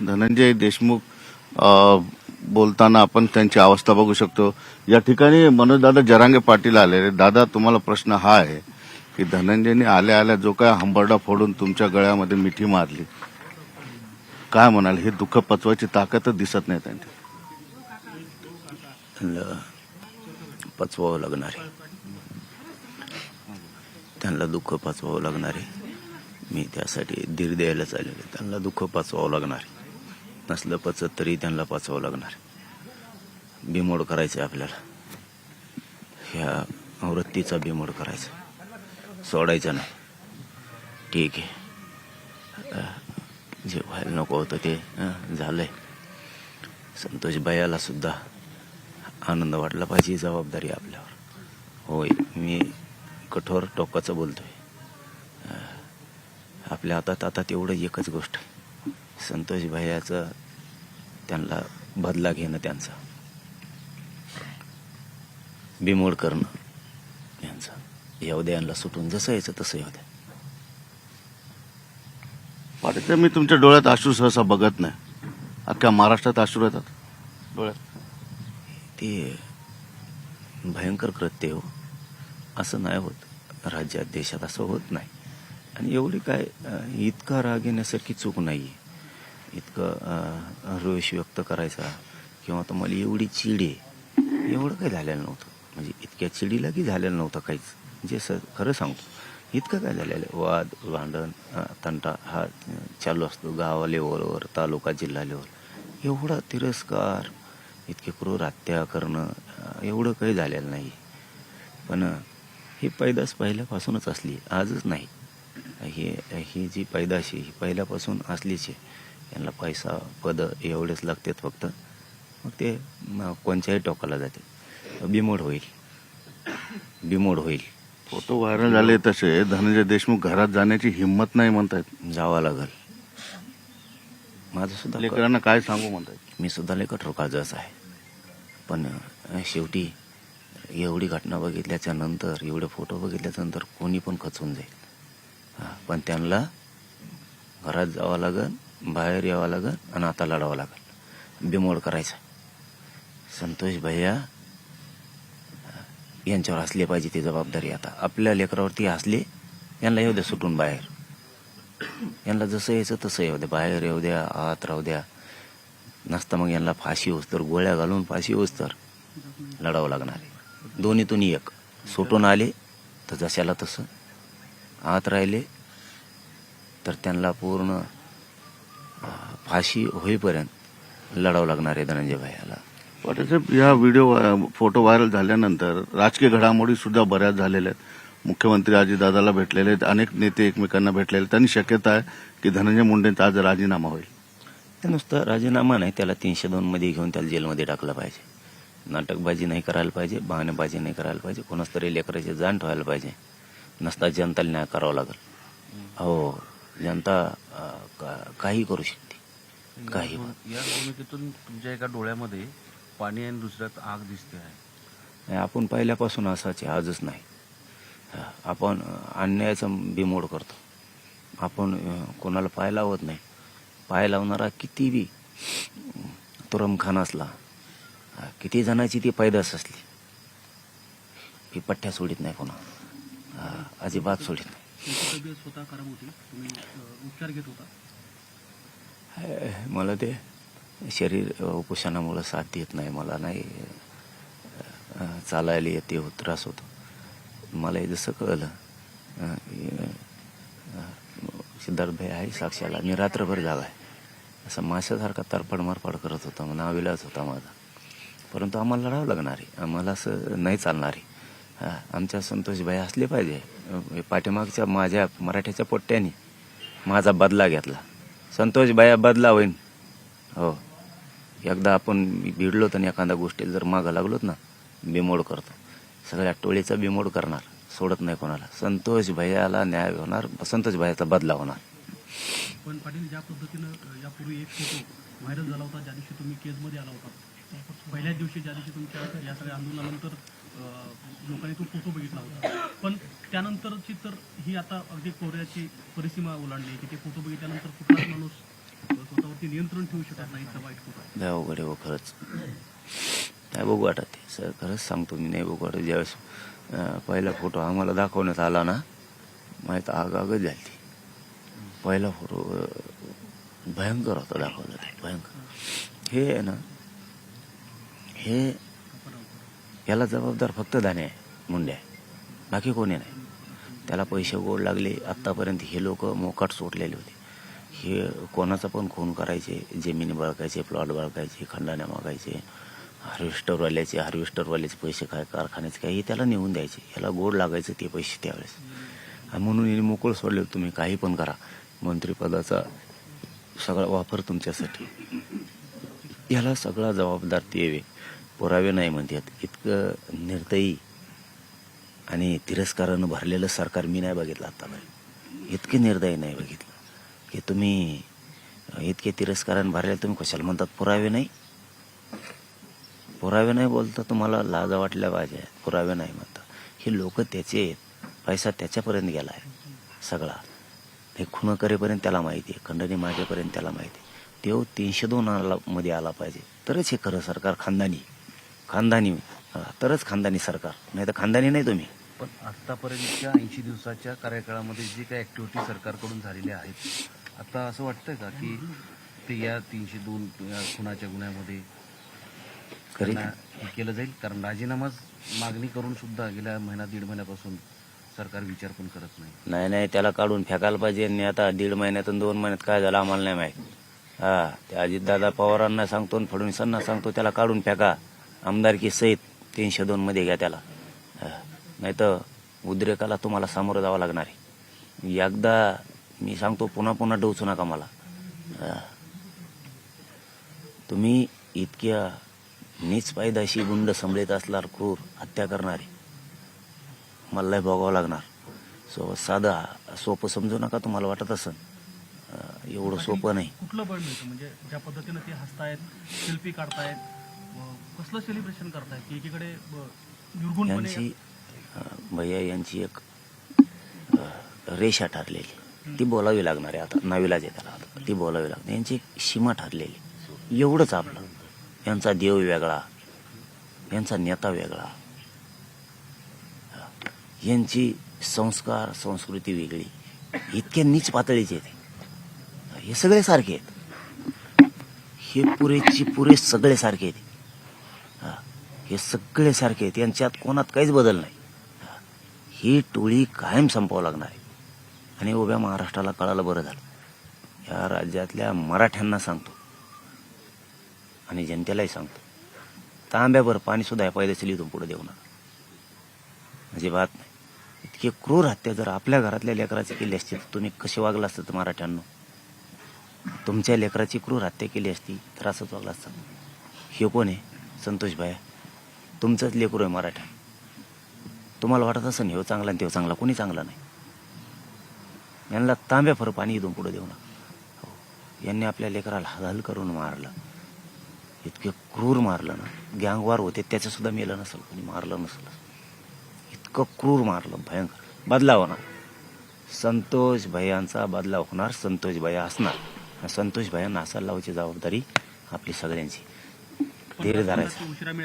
धनंजय देशमुख बोलताना आपण त्यांची अवस्था बघू शकतो। या ठिकाणी मनोजदादा जरांगे पाटील आले। दादा, तुम्हाला प्रश्न हा आहे की धनंजयने आल्या आल्या जो काय हंबरडा फोडून तुमच्या गळ्यामध्ये मिठी मारली, काय म्हणाल? हे दुःख पचवायची ताकदच दिसत नाही त्यांची। पचवावं लागणार आहे, त्यांना दुःख पचवावं लागणार आहे। मी त्यासाठी धीर द्यायला चालले। त्यांना दुःख पचवावं लागणार आहे, नसलं पचत तरी त्यांना पचवावं लागणार आहे। बिमोड करायचं आपल्याला, ह्या वृत्तीचा बिमोड करायचा, सोडायचा नाही। ठीक आहे, जे व्हायला नको होतं ते झालंय। संतोष भैयाला सुद्धा आनंद वाटला पाहिजे, जबाबदारी आपल्यावर। होय, मी कठोर टोकाचं बोलतोय। आपल्या हातात आता तेवढं एकच गोष्ट आहे, संतोष भैयाचं त्यांना बदला घेणं, त्यांचा बिमोड करणं यांचा। येऊ द्या यांना सुटून, जसं यायचं तसं येऊ द्या। पाटील, मी तुमच्या डोळ्यात अश्रू सहसा बघत नाही, अख्ख्या महाराष्ट्रात अश्रू येतात डोळ्यात। ते भयंकर कृत्य हो, असं नाही होत राज्यात, देशात असं होत नाही। आणि एवढी काय इतका राग येण्यासारखी चूक नाही आहे, इतकं रोष व्यक्त करायचा किंवा तुम्हाला एवढी चिड आहे, एवढं काही झालेलं नव्हतं। म्हणजे इतक्या चिडीला की झालेलं नव्हतं काहीच, म्हणजे खरं सांगतो, इतकं काय झालेलं आहे। वाद, भांडण, तंटा हा चालू असतो, गावा लेवलवर, तालुका, जिल्हा लेवल। एवढा तिरस्कार, इतके क्रूर हत्या करणं, एवढं काही झालेलं नाही। पण ही पैदास पहिल्यापासूनच असली, आजच नाही। ही जी पैदाशी ही पहिल्यापासून असलीच आहे। यांना पैसा, पद एवढेच लागतात फक्त, मग ते कोणत्याही टोकाला जाते। बिमोड होईल। फोटो व्हायरल झाले तसे धनंजय देशमुख घरात जाण्याची हिंमत नाही म्हणतायत। जावं लागल, माझं सुद्धा लेकरांना काय सांगू म्हणतायत। मी सुद्धा लय कठोर काळजाचा आहे, पण शेवटी एवढी घटना बघितल्याच्या नंतर, एवढे फोटो बघितल्याच्या नंतर कोणी पण खचून जाईल। पण त्यांना घरात जावं लागल, बाहेर यावं लागल आणि आता लढावं लागल, बिमोड करायचा। संतोष भैया यांच्यावर असली पाहिजे ती जबाबदारी। आता आपल्या लेकरावरती असली, यांना येऊ द्या सुटून बाहेर, यांना जसं यायचं तसं येऊ द्या, बाहेर येऊ द्या, आत राहू द्या। नसतं मग यांना फाशी होस तर, गोळ्या घालून फाशी होस तर लढावं लागणार आहे। दोन्हीतून एक, सुटून आले तर जशाला तसं, आत राहिले तर त्यांना पूर्ण फाशी होईपर्यंत लढावं लागणार आहे धनंजय भैयाला। पाटील साहेब, या व्हिडिओ फोटो व्हायरल झाल्यानंतर राजकीय घडामोडी सुद्धा बऱ्याच झालेल्या आहेत। मुख्यमंत्री अजितदादाला भेटलेले आहेत, अनेक नेते एकमेकांना भेटलेले। त्यांनी शक्यता आहे की धनंजय मुंडेंचा आज राजीनामा होईल। नुसतं राजीनामा नाही, त्याला 302 मध्ये घेऊन त्याला जेलमध्ये टाकलं पाहिजे। नाटकबाजी नाही करायला पाहिजे, बहाणेबाजी नाही करायला पाहिजे, कोणाच तरी लेकराची जाण ठेवायला पाहिजे। नसता जनताला न्याय करावा लागेल। हो, जनता काही करू शकते, काही। या निवडणुकीतून तुमच्या एका डोळ्यामध्ये पाणी आणि दुसऱ्यात आग दिसते आहे। आपण पहिल्यापासून असाच आहे, आजच नाही। आपण अन्यायाचा बिमोड करतो, आपण कोणाला पाय लावत नाही। पाय लावणारा किती बी तुरमखान असला, किती जणांची ती पैदास असली, ही पट्ट्या सोडित नाही, कोणा अजिबात सोडित नाही। स्वतः खराब होती, तुम्ही उपचार घेत होता? मला ते शरीर उपोषणामुळे साथ देत नाही, मला नाही चालायला येते, त्रास होतो। मला हे जसं कळलं, सिद्धार्थ भाई आहे साक्षाला, मी रात्रभर जागा आहे, असं माशासारखा तरफड मारफड करत होता, नाविलाज होता माझा। परंतु आम्हाला लढावं लागणार आहे, आम्हाला असं नाही चालणार आहे। आमच्या संतोष भाई असले पाहिजे। पाठीमागच्या माझ्या मराठ्याच्या पोट्ट्याने माझा बदला घेतला, संतोष भाई बदला होईन। हो, एकदा आपण भिडलो तर एखाद्या गोष्टीला जर मागं लागलोत ना, बिमोड करतो, सगळ्या टोळीचा बिमोड करणार, सोडत नाही कोणाला। संतोष भैयाला न्याय होणार, संतोष भैयाचा बदला होणार। पण पाटील, ज्या पद्धतीनं यापूर्वी एक फोटो व्हायरल झाला होता, ज्या दिवशी तुम्ही केजमध्ये आला होता, पहिल्याच दिवशी ज्या दिवशी तुमच्या या सगळ्या आंदोलनानंतर लोकांनी तो फोटो बघितला होता, पण त्यानंतरची तर ही आता अगदी कोऱ्याची परिसीमा ओलांडली की ते फोटो बघितल्यानंतर कुठलाच माणूस त्यावरती नियंत्रण ठेवू शकत नाही इतका वाईट फोटो आहे. लय अवघड आहे हो खरंच. नाही बघू वाटत ते सर, खरंच सांगतो मी, नाही बघू वाटत. ज्यावेळेस पहिला फोटो आम्हाला दाखवण्यात आला ना, माहीत आगच झाली ती. पहिला फोटो भयंकर होता दाखवला ते, भयंकर. हे आहे ना, हे याला जबाबदार फक्त दाणे आहे, मुंडे आहे, बाकी कोणी नाही. त्याला पैसे गोड लागले. आत्तापर्यंत हे लोक मोकाट सोडलेले होते. हे कोणाचा पण खून करायचे, जमिनी बळकायचे, प्लॉट बळकायचे, खंडाने मागायचे, हार्वेस्टरवाल्याचे पैसे काय, कारखान्याचे काय, हे त्याला नेऊन द्यायचे. याला गोड लागायचं ते पैसे त्यावेळेस. आणि म्हणून हे मोकळ सोडले, तुम्ही काही पण करा, मंत्रिपदाचा सगळा वापर तुमच्यासाठी. याला सगळा जबाबदार ते पुरावे नाही म्हणतात. इतकं निर्दयी आणि तिरस्कारानं भरलेलं सरकार मी नाही बघितलं आतापर्यंत. इतके निर्दयी नाही बघितलं की तुम्ही इतके तिरस्कारानं भरलेलं. तुम्ही कशाला म्हणतात पुरावे नाही? पुरावे नाही बोलता तुम्हाला लाज वाटल्या पाहिजे. पुरावे नाही म्हणता. हे लोक त्याचे आहेत, पैसा त्याच्यापर्यंत गेला आहे सगळा. हे खुणं करेपर्यंत त्याला माहिती आहे, खंडणी मागेपर्यंत त्याला माहिती आहे. तो 302 मध्ये आला पाहिजे, तरच हे खरं सरकार खानदानी तरच खानदानी सरकार, नाही तर खानदानी नाही तुम्ही. पण आतापर्यंतच्या 80 दिवसाच्या कार्यकाळामध्ये जे काही ऍक्टिव्हिटी सरकारकडून झालेल्या आहेत, आता असं वाटतंय का की ते या 302 खुनाच्या गुन्ह्यामध्ये खरी त्यांना हे केलं जाईल? कारण राजीनामाच मागणी करून सुद्धा गेल्या महिना दीड महिन्यापासून सरकार विचार पण करत नाही. नाही त्याला काढून फेकायला पाहिजे. आणि आता 1.5 महिन्यात आणि 2 महिन्यात काय झालं आम्हाला नाही माहित. ते अजितदादा पवारांना सांगतो आणि फडणवीसांना सांगतो, त्याला काढून फेका, आमदारकी सहित 302 मध्ये घ्या त्याला. नाही तर उद्रेकाला तुम्हाला सामोरं जावं लागणार आहे. एकदा मी सांगतो, पुन्हा डोचू नका मला. तुम्ही इतक्या नीच पायदाशी गुंड संभळीत असल्यावर क्रूर हत्या करणारे मला लय भोगावं लागणार. साधं सोपं समजू नका. तुम्हाला वाटत असन एवढं सोपं नाही. कुठलं बळ मिळतं म्हणजे ज्या पद्धतीनं ते हसतायत, सेल्फी काढतायत, कसलं सेलिब्रेशन करतायत की एकीकडे निर्गुणपणे यांची भैया यांची एक रेषा ठरलेली, ती बोलावी लागणार आहे. आता नाविलाज आहे त्याला, आता ती बोलावी लागणार. यांची एक सीमा ठरलेली, एवढंच आपलं. यांचा देव वेगळा, यांचा नेता वेगळा, यांची संस्कार संस्कृती वेगळी. इतक्या नीच पातळीचे ते. हे सगळे सारखे आहेत. हे पुरे सगळे सारखे आहेत. हे सगळे सारखे आहेत. यांच्यात कोणात काहीच बदल नाही. ही टोळी कायम संपवावं लागणार आहे. आणि उभ्या महाराष्ट्राला कळालं, बरं झालं. या राज्यातल्या मराठ्यांना सांगतो आणि जनतेलाही सांगतो, तांब्याभर पाणी सुद्धा पायदेशीर इथून पुढे देऊ नका. म्हणजे बात नाही. इतके क्रूर हत्या जर आपल्या घरातल्या लेकराची केली असती तर तुम्ही कसे वागला असतं मराठ्यांनो? तुमच्या लेकराची क्रूर हत्या केली असती तर असंच वागला असतं. हे कोण आहे? संतोष भाया, तुमचंच लेकरू आहे मराठा. तुम्हाला वाटत असं हे चांगला आणि ते चांगला, कोणी चांगला नाही. यांना तांब्याभर पाणी इथून पुढे देऊ नका. यांनी आपल्या लेकराला हाल करून मारलं. इतके क्रूर मारलं ना, गँगवार होते त्याचं सुद्धा मेलं नसेल, कोणी मारलं नसेल. इतकं क्रूर मारलं, भयंकर. बदला होणार, संतोष भैयांचा बदला होणार. संतोष भैया असणार. संतोष भैयांना असायला लावायची जबाबदारी आपली सगळ्यांची. धीर धरायचं. उशिरा